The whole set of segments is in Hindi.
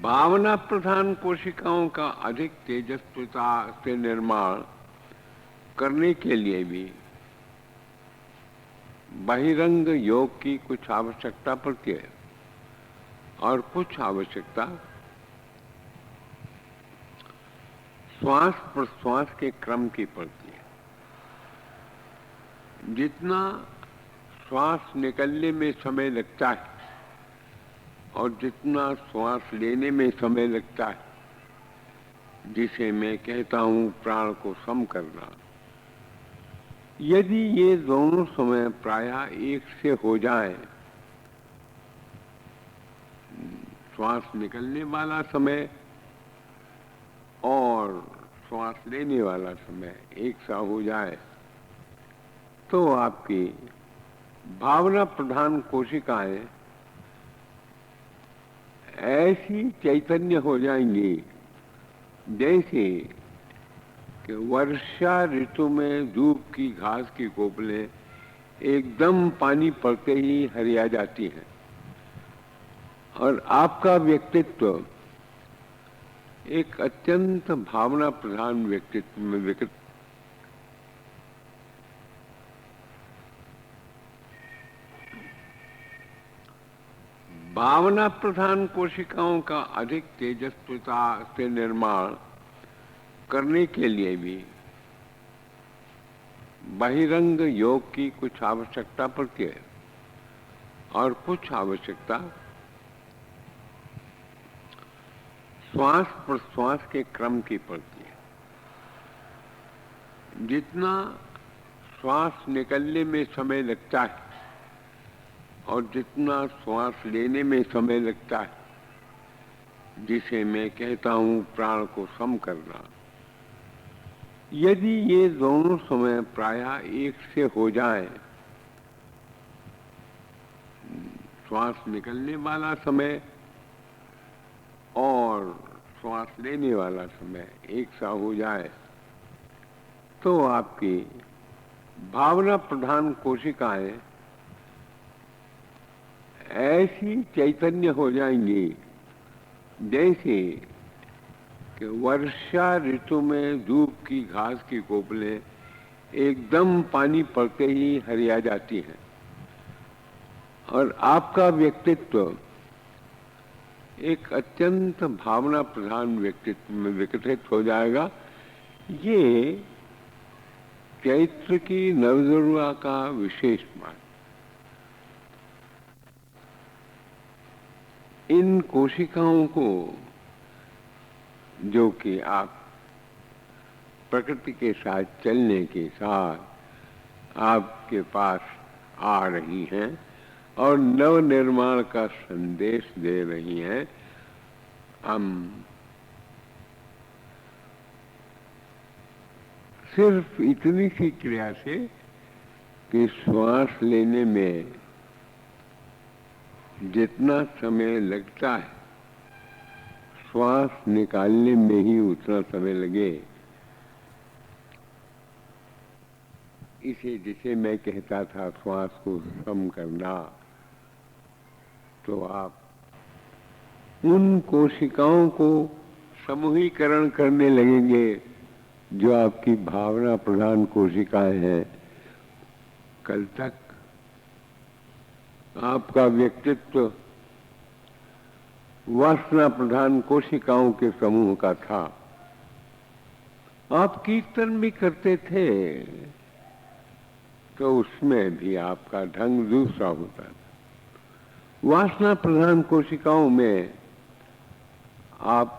भावना प्रधान कोशिकाओं का अधिक तेजस्विता से निर्माण करने के लिए भी बहिरंग योग की कुछ आवश्यकता पड़ती है और कुछ आवश्यकता श्वास प्रश्वास के क्रम की पड़ती है। जितना श्वास निकलने में समय लगता है और जितना श्वास लेने में समय लगता है, जिसे मैं कहता हूं प्राण को सम करना, यदि ये दोनों समय प्रायः एक से हो जाए, श्वास निकलने वाला समय और श्वास लेने वाला समय एक सा हो जाए, तो आपकी भावना प्रधान कोशिकाएं ऐसी चैतन्य हो जाएंगी जैसे कि वर्षा ऋतु में धूप की घास की कोपलें एकदम पानी पड़ते ही हरिया जाती हैं और आपका व्यक्तित्व एक अत्यंत भावना प्रधान व्यक्तित्व में विकसित। भावना प्रधान कोशिकाओं का अधिक तेजस्विता से निर्माण करने के लिए भी बहिरंग योग की कुछ आवश्यकता पड़ती है और कुछ आवश्यकता श्वास प्रश्वास के क्रम की पड़ती है। जितना श्वास निकलने में समय लगता है और जितना श्वास लेने में समय लगता है, जिसे मैं कहता हूं प्राण को सम करना, यदि ये दोनों समय प्रायः एक से हो जाए, श्वास निकलने वाला समय और श्वास लेने वाला समय एक सा हो जाए, तो आपकी भावना प्रधान कोशिकाएं ऐसी चैतन्य हो जाएंगी जैसे कि वर्षा ऋतु में धूप की घास की कोपलें एकदम पानी पड़ते ही हरिया जाती हैं और आपका व्यक्तित्व एक अत्यंत भावना प्रधान व्यक्तित्व में विकसित हो जाएगा। ये चैत्र की नवदुर्गा का विशेष मान। इन कोशिकाओं को जो कि आप प्रकृति के साथ चलने के साथ आपके पास आ रही हैं और नव निर्माण का संदेश दे रही हैं, हम सिर्फ इतनी सी क्रिया से कि श्वास लेने में जितना समय लगता है, श्वास निकालने में ही उतना समय लगे, इसे जिसे मैं कहता था श्वास को सम करना, तो आप उन कोशिकाओं को समूहीकरण करने लगेंगे जो आपकी भावना प्रधान कोशिकाएं हैं। कल तक आपका व्यक्तित्व वासना प्रधान कोशिकाओं के समूह का था। आप कीर्तन भी करते थे तो उसमें भी आपका ढंग दूसरा होता था। वासना प्रधान कोशिकाओं में आप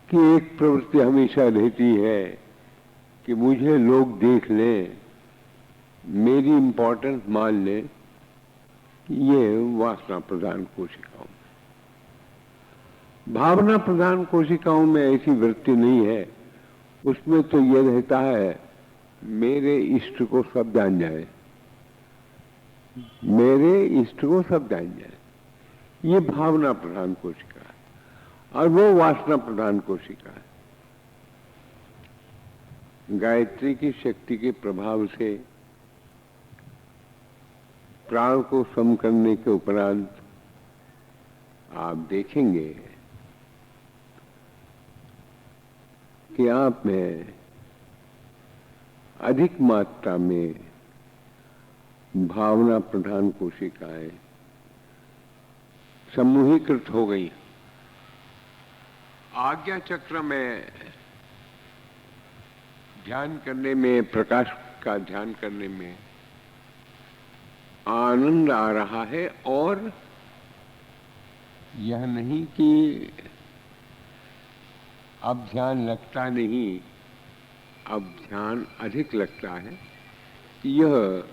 की एक प्रवृत्ति हमेशा रहती है कि मुझे लोग देख लें, मेरी इंपॉर्टेंस मान लें। ये वासना प्रधान कोशिकाओं में। भावना प्रधान कोशिकाओं में ऐसी वृत्ति नहीं है। उसमें तो ये रहता है मेरे इष्ट को सब जान जाए, मेरे इष्ट को सब जान जाए। ये भावना प्रधान कोशिका है और वो वासना प्रधान कोशिका है। गायत्री की शक्ति के प्रभाव से प्राण को सम करने के उपरांत आप देखेंगे कि आप में अधिक मात्रा में भावना प्रधान कोशिकाएं समूहीकृत हो गई। आज्ञा चक्र में ध्यान करने में, प्रकाश का ध्यान करने में आनंद आ रहा है। और यह नहीं कि अब ध्यान लगता नहीं, अब ध्यान अधिक लगता है। यह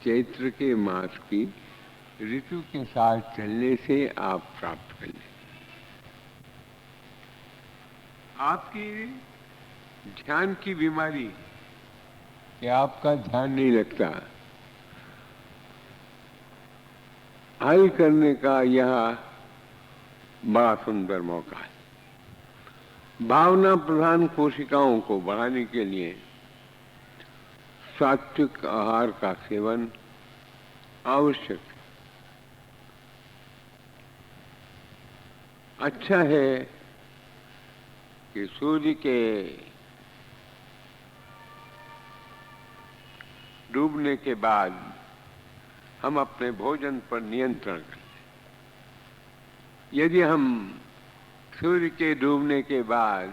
चैत्र के मास की ऋतु के साथ चलने से आप प्राप्त कर लें। आपकी ध्यान की बीमारी कि आपका ध्यान नहीं लगता, हल करने का यह बड़ा सुंदर मौका है। भावना प्रधान कोशिकाओं को बढ़ाने के लिए सात्विक आहार का सेवन आवश्यक है। अच्छा है कि सूर्य के डूबने के बाद हम अपने भोजन पर नियंत्रण करें। यदि हम सूर्य के डूबने के बाद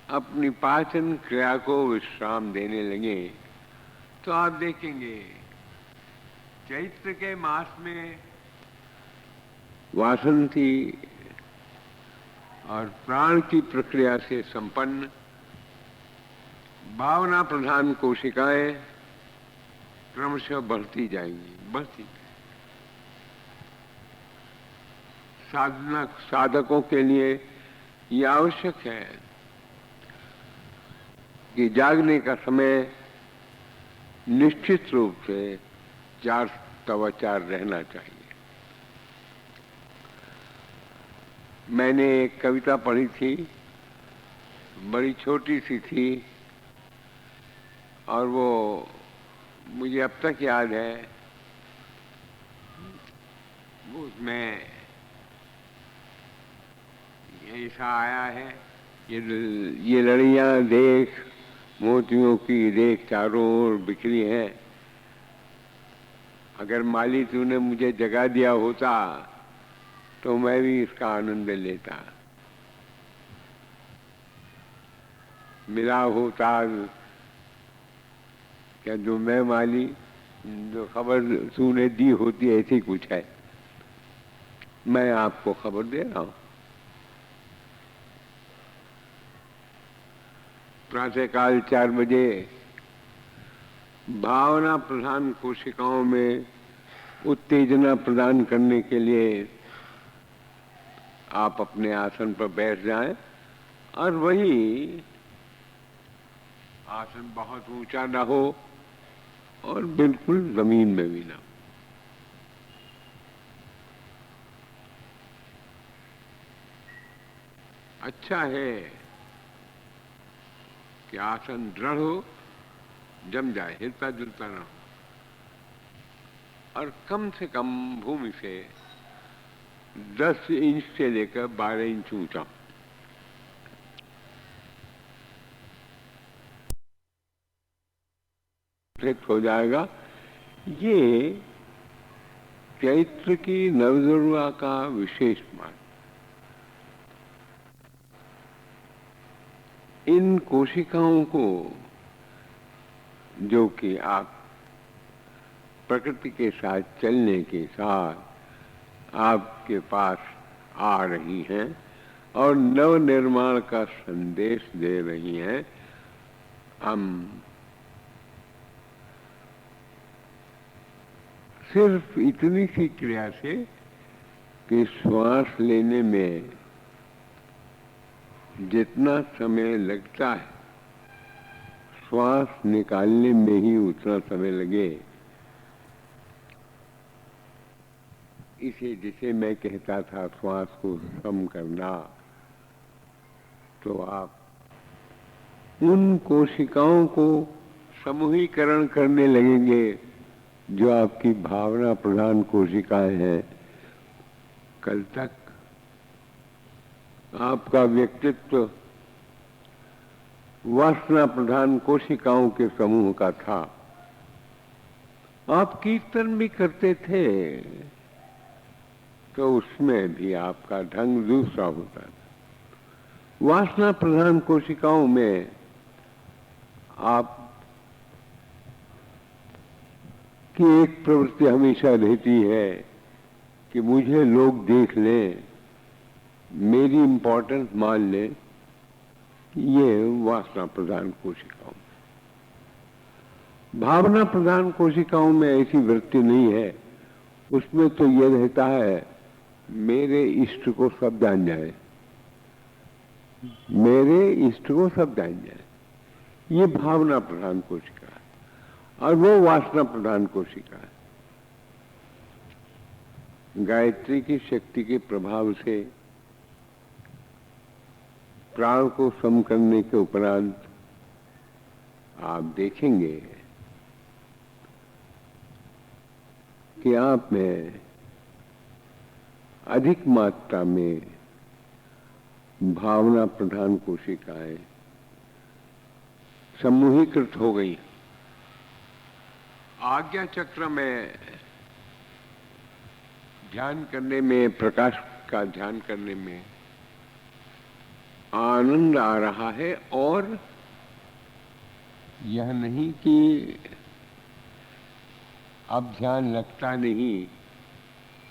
अपनी पाचन क्रिया को विश्राम देने लगे तो आप देखेंगे चैत्र के मास में वासंती और प्राण की प्रक्रिया से संपन्न भावना प्रधान कोशिकाएं क्रमशः बढ़ती जाएंगी। साधकों के लिए यह आवश्यक है कि जागने का समय निश्चित रूप से 4 रहना चाहिए। मैंने एक कविता पढ़ी थी, बड़ी छोटी सी थी और वो मुझे अब तक याद है। उसमें ऐसा आया है, ये लड़ियां देख मोतियों की देख चारों ओर बिखरी है। अगर माली तूने मुझे जगा दिया होता तो मैं भी इसका आनंद लेता। मिला होता क्या जो मैं माली, जो खबर तूने दी होती, ऐसी कुछ है। मैं आपको खबर दे रहा हूं। प्रातःकाल 4 बजे भावना प्रधान कोशिकाओं में उत्तेजना प्रदान करने के लिए आप अपने आसन पर बैठ जाएं और वही आसन बहुत ऊंचा ना हो और बिल्कुल जमीन में भी ना हो। अच्छा है कि आसन दृढ़ हो, जम जाए, हिलता जुलता ना हो और कम से कम भूमि से 10 इंच से लेकर 12 इंच ऊंचा हो जाएगा। ये चैत्र की नवदुर्गा का विशेष मान। इन कोशिकाओं को जो कि आप प्रकृति के साथ चलने के साथ आपके पास आ रही हैं और नव निर्माण का संदेश दे रही हैं, हम सिर्फ इतनी सी क्रिया से कि श्वास लेने में जितना समय लगता है, श्वास निकालने में ही उतना समय लगे। इसे जिसे मैं कहता था श्वास को सम करना, तो आप उन कोशिकाओं को समूहीकरण करने लगेंगे जो आपकी भावना प्रधान कोशिकाएं हैं। कल तक आपका व्यक्तित्व वासना प्रधान कोशिकाओं के समूह का था। आप कीर्तन भी करते थे तो उसमें भी आपका ढंग दूसरा होता था। वासना प्रधान कोशिकाओं में आप की एक प्रवृत्ति हमेशा रहती है कि मुझे लोग देख लें, मेरी इंपॉर्टेंस मान लें। ये वासना प्रधान कोशिकाओं में। भावना प्रधान कोशिकाओं में ऐसी वृत्ति नहीं है। उसमें तो ये रहता है मेरे इष्ट को सब जान जाए, मेरे इष्ट को सब जान जाए। ये भावना प्रधान कोशिका है और वो वासना प्रधान कोशिका है। गायत्री की शक्ति के प्रभाव से प्राण को सम करने के उपरांत आप देखेंगे कि आप में अधिक मात्रा में भावना प्रधान कोशिकाएं समूहीकृत हो गई। आज्ञा चक्र में ध्यान करने में, प्रकाश का ध्यान करने में आनंद आ रहा है। और यह नहीं कि अब ध्यान लगता नहीं,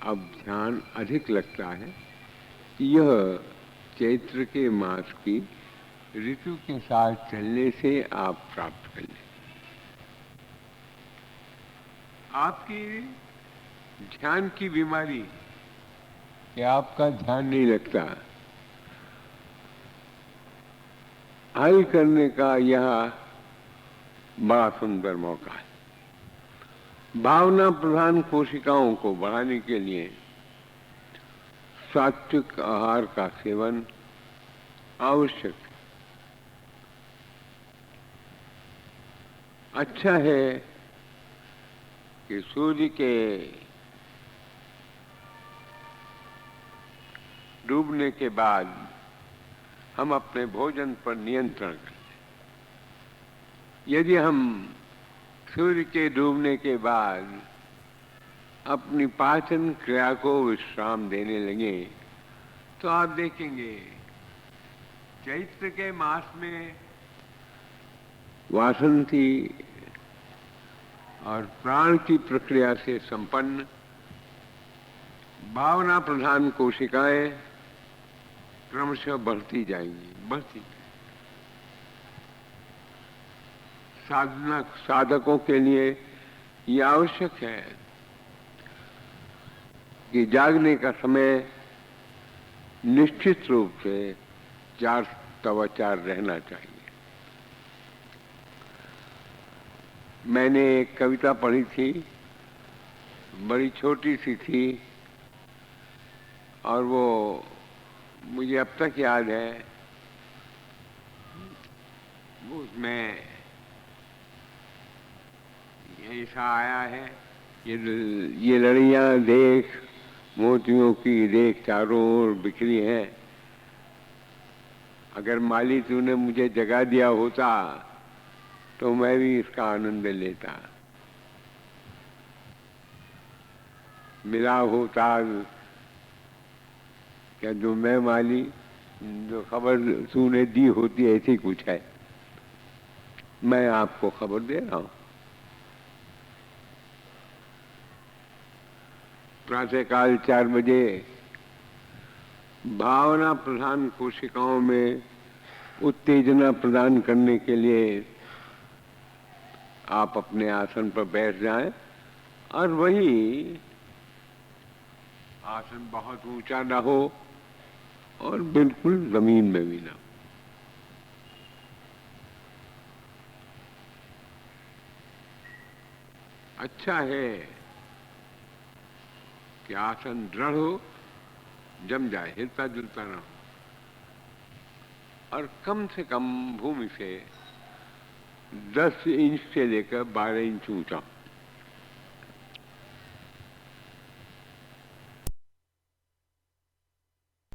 अब ध्यान अधिक लगता है। यह चैत्र के मास की ऋतु के साथ चलने से आप प्राप्त कर लें। आपकी ध्यान की बीमारी कि आपका ध्यान नहीं लगता, हल करने का यह बड़ा सुंदर मौका है। भावना प्रधान कोशिकाओं को बढ़ाने के लिए सात्विक आहार का सेवन आवश्यक है। अच्छा है कि सूर्य के डूबने के बाद हम अपने भोजन पर नियंत्रण करें। यदि हम सूर्य के डूबने के बाद अपनी पाचन क्रिया को विश्राम देने लगे तो आप देखेंगे चैत्र के मास में वासंती और प्राण की प्रक्रिया से संपन्न भावना प्रधान कोशिकाएं क्रमशः बढ़ती जाएंगी, बढ़ती। साधकों के लिए यह आवश्यक है कि जागने का समय निश्चित रूप से 4-4 रहना चाहिए। मैंने एक कविता पढ़ी थी, बड़ी छोटी सी थी और वो मुझे अब तक याद है। उसमें ऐसा आया है, ये लड़ियां देख, मोतियों की देख चारों ओर बिखरी है। अगर माली तूने मुझे जगा दिया होता तो मैं भी इसका आनंद लेता। मिला होता क्या जो मैं माली, जो खबर तूने दी होती, ऐसी कुछ है। मैं आपको खबर दे रहा हूं। प्रातःकाल 4 बजे भावना प्रधान कोशिकाओं में उत्तेजना प्रदान करने के लिए आप अपने आसन पर बैठ जाएं और वही आसन बहुत ऊंचा ना हो और बिल्कुल जमीन में भी ना हो। अच्छा है कि आसन दृढ़ हो, जम जाए, हिलता जुलता ना हो और कम से कम भूमि से 10 इंच से लेकर 12 इंच ऊंचा।